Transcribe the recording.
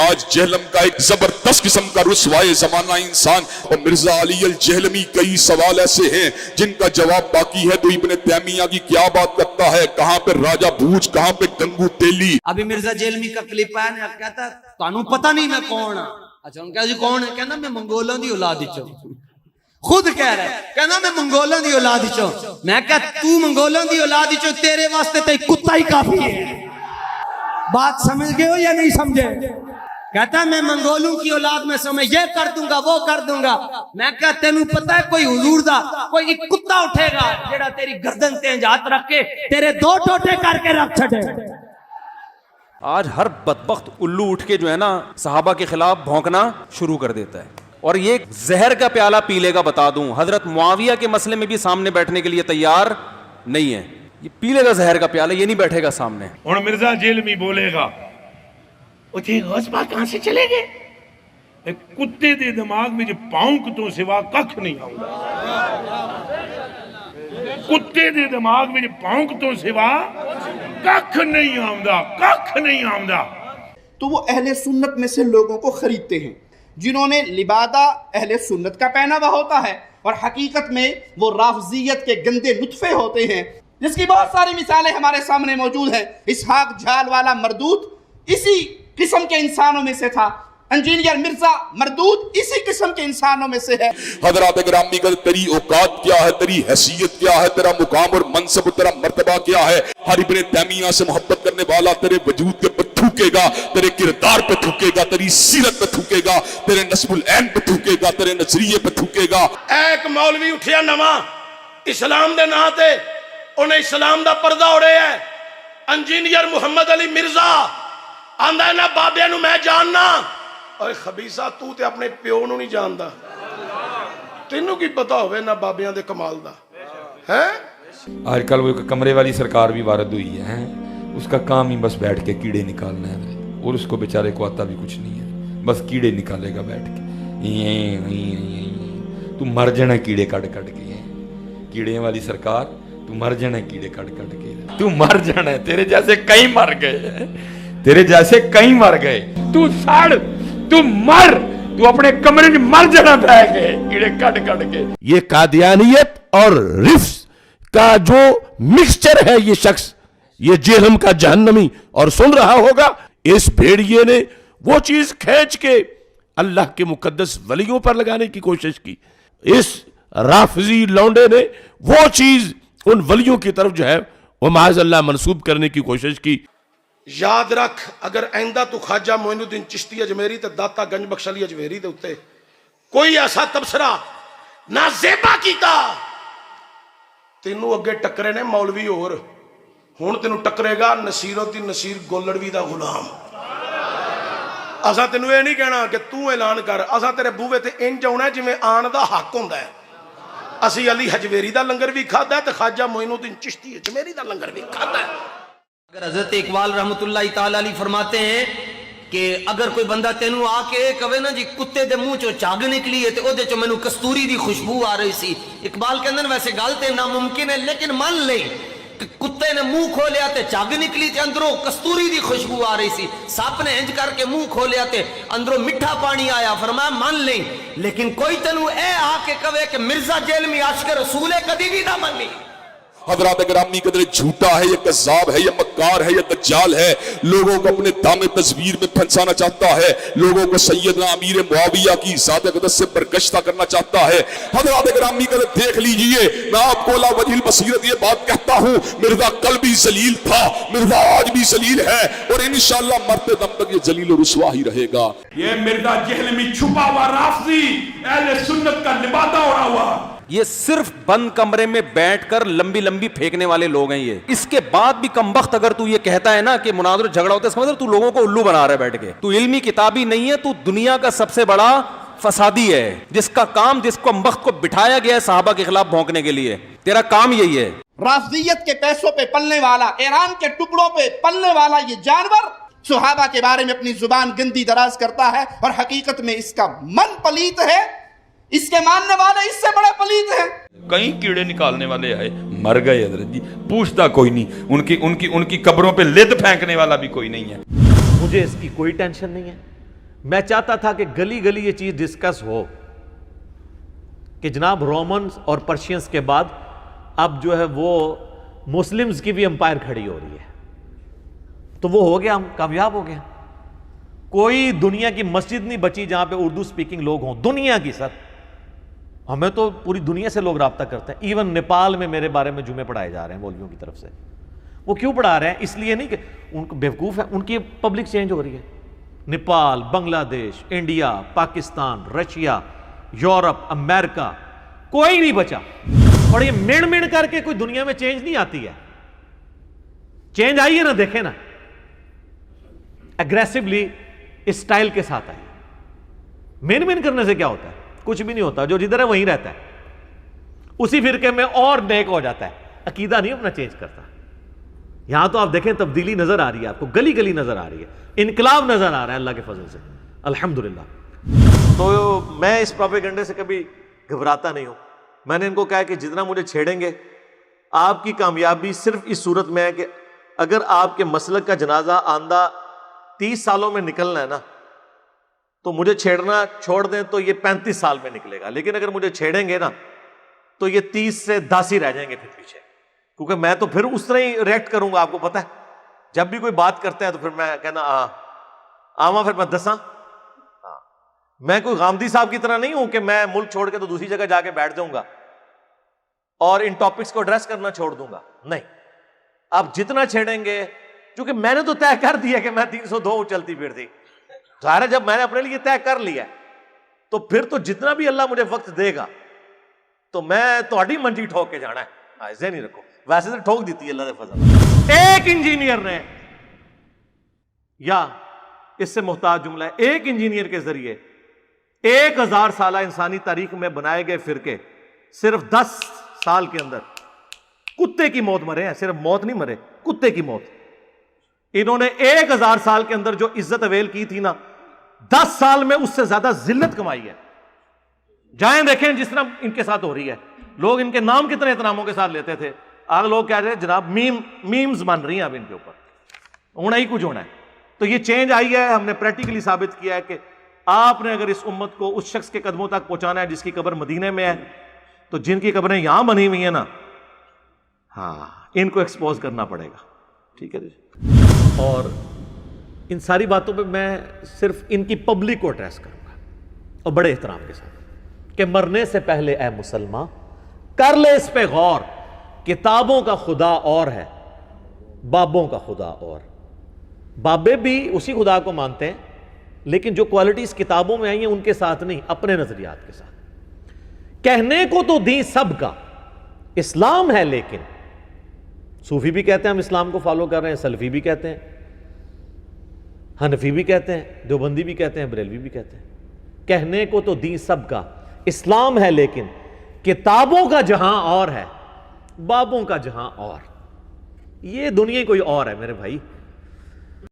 آج جہلم کا ایک زبردست قسم کا رسوائے زمانہ انسان، اور مرزا علی الجہلمی کئی سوال ایسے ہیں جن کا جواب باقی ہے۔ تو ابن تیمیہ کی کیا بات کرتا ہے، کہاں پہ راجہ بھوج، کہاں پہ گنگو تیلی۔ ابھی مرزا جہلمی کا کلپ آیا نا، کہتا تانوں پتہ نہیں میں کون ہاں۔ اچھا ان کہا جی کون ہے؟ کہنا میں منگولاں دی اولاد چوں، خود کہہ رہا ہے، کہنا میں منگولاں دی اولاد چوں۔ میں کہا تو منگولاں دی اولاد چوں، تیرے واسطے تے کتا ہی کافی ہے۔ بات سمجھ گئے ہو یا نہیں سمجھے؟ کہتا ہے میں منگولوں کی اولاد میں سے میں یہ کر دوں گا وہ کر دوں گا۔ میں کہا تینوں پتہ ہے کوئی حضور دا کوئی ایک کتا اٹھے گا جڑا تیری گردن تے ہاتھ رکھ کے تیرے دو ٹوٹے کر کے رکھ چھڑے۔ آج ہر بدبخت الو اٹھ کے جو ہے نا صحابہ کے خلاف بھونکنا شروع کر دیتا ہے، اور یہ زہر کا پیالہ پی لے گا۔ بتا دوں حضرت معاویہ کے مسئلے میں بھی سامنے بیٹھنے کے لیے تیار نہیں ہے، یہ پی لے گا زہر کا پیالہ، یہ نہیں بیٹھے گا سامنے۔ اور مرزا جہلمی بولے گا اچھے غوث پاک کہاں سے چلے گئے؟ ایک کتے دے دماغ میں جو پاؤنک تو سوا ککھ نہیں آؤں گا، کتے دے دماغ میں جو پاؤنک تو سوا ککھ نہیں آؤں گا، ککھ نہیں آؤں گا۔ تو وہ اہل سنت میں سے لوگوں کو خریدتے ہیں جنہوں نے لبادہ اہل سنت کا پہنا ہوا ہوتا ہے، اور حقیقت میں وہ رافضیت کے گندے نطفے ہوتے ہیں، جس کی بہت ساری مثالیں ہمارے سامنے موجود ہیں۔ اسحاق جھال والا مردود اسی قسم کے انسانوں میں سے تھا، انجینئر مرزا مردود اسی قسم کے انسانوں میں سے ہے۔ حضرات گرامی کا تیری اوقات کیا ہے، تیری حیثیت کیا ہے، تیرا مقام اور منصب، تیرا مرتبہ کیا ہے؟ ہر ابن تیمیہ سے محبت کرنے والا تیرے وجود کے پر تھوکے گا، تیرے کردار پہ تھوکے گا، تیری سیرت پہ تھوکے گا، تیرے نسب العین پہ تھوکے گا، تیرے نظریے پہ تھوکے گا۔ ایک مولوی اٹھیا نواں اسلام دے نا تے انہیں اسلام دا پردہ اڑے ہے، انجینئر محمد علی مرزا آندا ہے نا بابے نو میں جاننا۔ اور خبیثہ تو تے اپنے پیو نو نہیں جاندا، تینوں کی پتہ ہوئے نا بابیاں دے کمال دا ہے۔ آج کل وہ کمرے والی سرکار بھی وارد ہوئی ہے، اس کا کام ہی بس بیٹھ کے کیڑے نکالنا ہے، اور اس کو بیچارے کو آتا بھی کچھ نہیں ہے، بس کیڑے نکالے گا بیٹھ کے۔ تو مر جانا کیڑے کٹ کٹ کے، کیڑے والی سرکار تو مر جانا کیڑے کٹ کٹ کے، تو مر جانا ہے، تیرے جیسے کئی مر گئے، تیرے جیسے کئی مر گئے، تو سڑ، تو مر، تو اپنے کمرے میں مر جانا پہ گئے کیڑے کٹ کٹ کے۔ یہ قادیانیت اور رفس کا جو مکسچر ہے، یہ شخص، یہ جہنم کا جہنمی، اور سن رہا ہوگا اس بھیڑیے نے وہ چیز کھینچ کے اللہ کے مقدس ولیوں پر لگانے کی کوشش کی، اس رافضی لونڈے نے وہ چیز ان ولیوں کی طرف جو ہے وہ معاذ اللہ منسوب کرنے کی کوشش کی۔ یاد رکھ اگر آئندہ تو خواجہ معین الدین چشتی اجمیری تے داتا گنج بخش علی اجمیری دے اتے کوئی ایسا تبصرہ نہ زیبا کیتا، تینوں اگے ٹکرے نے مولوی اور ہون تینوں ٹکرے گا نصیر الدین نصیر گولڑوی دا غلام۔ اساں تینوں یہ نہیں کہنا کہ تو اعلان کر، اساں تیرے بوے تے انج آنا جی میں آن دا حق ہوندا ہے۔ اسی علی حجویری دا لنگر بھی کھادا ہے تے خواجہ معین الدین چشتی اجمیری دا لنگر بھی کھادا ہے۔ اگر حضرت اقبال رحمت اللہ تعالیٰ علیہ فرماتے ہیں کہ اگر کوئی بندہ تینوں آ کے کہے نا جی کتے دے منہ چو چاگ نکلی ہے تے او دے چو مینوں کستوری دی خوشبو آ رہی سی، اقبال کہندے نے ویسے گل تے ناممکن ہے لیکن مان لے کہ کتے نے منہ کھولیا تے چاگ نکلی تے اندروں کستوری دی خوشبو آ رہی سی، سپ نے انج کر کے منہ کھولیا تے اندروں میٹھا پانی آیا، فرمایا مان لیں، لیکن کوئی تینوں اے آ کے کہے کہ مرزا جہلمی عاشق رسول ہے، کدی بھی نہ مانی۔ حضرات گرامی قدر جھوٹا ہے، یہ کذاب ہے، یہ مکار ہے، یہ دجال ہے، لوگوں کو اپنے دام تصویر میں پھنسانا چاہتا ہے، لوگوں کو سیدنا امیر معاویہ کی ذات اقدس سے برگشتہ کرنا چاہتا ہے۔ حضرات گرامی قدر دیکھ لیجئے، میں آپ کو لا وجہ البصیرت یہ بات کہتا ہوں، مرزا کل بھی ذلیل تھا، مرزا آج بھی ذلیل ہے، اور انشاءاللہ مرتے دم تک یہ ذلیل و رسوا ہی رہے گا۔ یہ مرزا جہلمی چھپا ہوا رافضی اہل سنت کا لبادہ اڑا ہوا، یہ صرف بند کمرے میں بیٹھ کر لمبی لمبی پھینکنے والے لوگ ہیں یہ۔ اس کے بعد بھی کم وقت اگر تو یہ کہتا ہے نا کہ مناظر جھگڑا ہوتا ہے، اس کا مطلب تو لوگوں کو الو بنا رہا ہے بیٹھ کے، تو علمی کتابی نہیں ہے، تو دنیا کا سب سے بڑا فسادی ہے، جس کا کام جس کو وقت کو بٹھایا گیا ہے صحابہ کے خلاف بھونکنے کے لیے، تیرا کام یہی ہے۔ رافضیت کے پیسوں پہ پلنے والا، ایران کے ٹکڑوں پہ پلنے والا یہ جانور صحابہ کے بارے میں اپنی زبان گندی دراز کرتا ہے، اور حقیقت میں اس کا من پلیت ہے، اس کے ماننے والے اس سے بڑے پلیت ہیں۔ کئی کیڑے نکالنے والے آئے، مر گئے حضرت جی، پوچھتا کوئی نہیں، ان کی قبروں پہ لد پھینکنے والا بھی کوئی نہیں ہے۔ مجھے اس کی کوئی ٹینشن نہیں ہے، میں چاہتا تھا کہ گلی گلی یہ چیز ڈسکس ہو کہ جناب رومنز اور پرشینز کے بعد اب جو ہے وہ مسلمز کی بھی امپائر کھڑی ہو رہی ہے. تو وہ ہو گیا, ہم کامیاب ہو گئے. کوئی دنیا کی مسجد نہیں بچی جہاں پہ اردو سپیکنگ لوگ ہوں, دنیا کی. سر ہمیں تو پوری دنیا سے لوگ رابطہ کرتے ہیں. ایون نیپال میں میرے بارے میں جمعے پڑھائے جا رہے ہیں مولویوں کی طرف سے. وہ کیوں پڑھا رہے ہیں؟ اس لیے نہیں کہ ان کو بیوقوف ہے, ان کی پبلک چینج ہو رہی ہے. نیپال, بنگلہ دیش, انڈیا, پاکستان, رشیا, یورپ, امریکہ, کوئی نہیں بچا. اور یہ مڑ مڑ کر کے کوئی دنیا میں چینج نہیں آتی ہے. چینج آئی ہے نا, دیکھیں نا, اگریسولی اسٹائل کے ساتھ آئی. مین مین کرنے سے کیا ہوتا ہے؟ کچھ بھی نہیں ہوتا. جو جدھر ہے وہیں رہتا ہے, اسی فرقے میں اور نیک ہو جاتا ہے. عقیدہ نہیں اپنا چینج کرتا. یہاں تو آپ دیکھیں تبدیلی نظر آ رہی ہے آپ کو, گلی گلی نظر آ رہی ہے, انقلاب نظر آ رہا ہے اللہ کے فضل سے, الحمدللہ. تو میں اس پروپیگنڈے سے کبھی گھبراتا نہیں ہوں. میں نے ان کو کہا کہ جتنا مجھے چھیڑیں گے, آپ کی کامیابی صرف اس صورت میں ہے کہ اگر آپ کے مسلک کا جنازہ آندہ 30 سالوں میں نکلنا ہے نا, تو مجھے چھیڑنا چھوڑ دیں تو یہ 35 سال میں نکلے گا. لیکن اگر مجھے چھیڑیں گے نا تو یہ 30 سے 10 ہی رہ جائیں گے پھر پیچھے, کیونکہ میں تو پھر اس طرح ہی ریئیکٹ کروں گا. آپ کو پتہ ہے جب بھی کوئی بات کرتے ہیں تو پھر میں کہنا آواں, پھر میں دساں. میں کوئی غامدی صاحب کی طرح نہیں ہوں کہ میں ملک چھوڑ کے تو دوسری جگہ جا کے بیٹھ جاؤں گا اور ان ٹاپکس کو ایڈریس کرنا چھوڑ دوں گا. نہیں, آپ جتنا چھیڑیں گے, کیونکہ میں نے تو طے کر دیا کہ میں 302 چلتی پھرتی. ظاہر ہے جب میں نے اپنے لیے طے کر لیا تو پھر تو جتنا بھی اللہ مجھے وقت دے گا تو میں تہاڈی منجی ٹھوک کے جانا ہے. ایسے نہیں رکھو, ویسے تو ٹھوک دیتی ہے اللہ کے فضل. ایک انجینئر نے, یا اس سے محتاج جملہ ہے, ایک انجینئر کے ذریعے 1000 سالہ انسانی تاریخ میں بنائے گئے فرقے صرف 10 سال کے اندر کتے کی موت مرے ہیں. صرف موت نہیں مرے, کتے کی موت. انہوں نے 1000 سال کے اندر جو عزت اویل کی تھی نا, 10 سال میں اس سے زیادہ ذلت کمائی ہے. جائیں دیکھیں جس طرح ان کے ساتھ ہو رہی ہے. لوگ ان کے نام کتنے احتراموں کے ساتھ لیتے تھے, آج لوگ کہہ رہے ہیں جناب میمز بن رہی ہیں اب ان کے اوپر, ہونا ہی کچھ ہونا ہے. تو یہ چینج آئی ہے. ہم نے پریکٹیکلی ثابت کیا ہے کہ آپ نے اگر اس امت کو اس شخص کے قدموں تک پہنچانا ہے جس کی قبر مدینے میں ہے, تو جن کی قبریں یہاں بنی ہوئی ہیں نا, ہاں ان کو ایکسپوز کرنا پڑے گا. ٹھیک ہے جی. اور ان ساری باتوں پہ میں صرف ان کی پبلک کو ایڈریس کروں گا اور بڑے احترام کے ساتھ کہ مرنے سے پہلے اے مسلمان کر لے اس پہ غور, کتابوں کا خدا اور ہے, بابوں کا خدا اور. بابے بھی اسی خدا کو مانتے ہیں لیکن جو کوالٹیز کتابوں میں آئی ہیں ان کے ساتھ نہیں, اپنے نظریات کے ساتھ. کہنے کو تو دین سب کا اسلام ہے, لیکن صوفی بھی کہتے ہیں ہم اسلام کو فالو کر رہے ہیں, سلفی بھی کہتے ہیں, حنفی بھی کہتے ہیں, دیوبندی بھی کہتے ہیں, بریلوی بھی کہتے ہیں. کہنے کو تو دین سب کا اسلام ہے, لیکن کتابوں کا جہاں اور ہے, بابوں کا جہاں اور. یہ دنیا کوئی اور ہے میرے بھائی.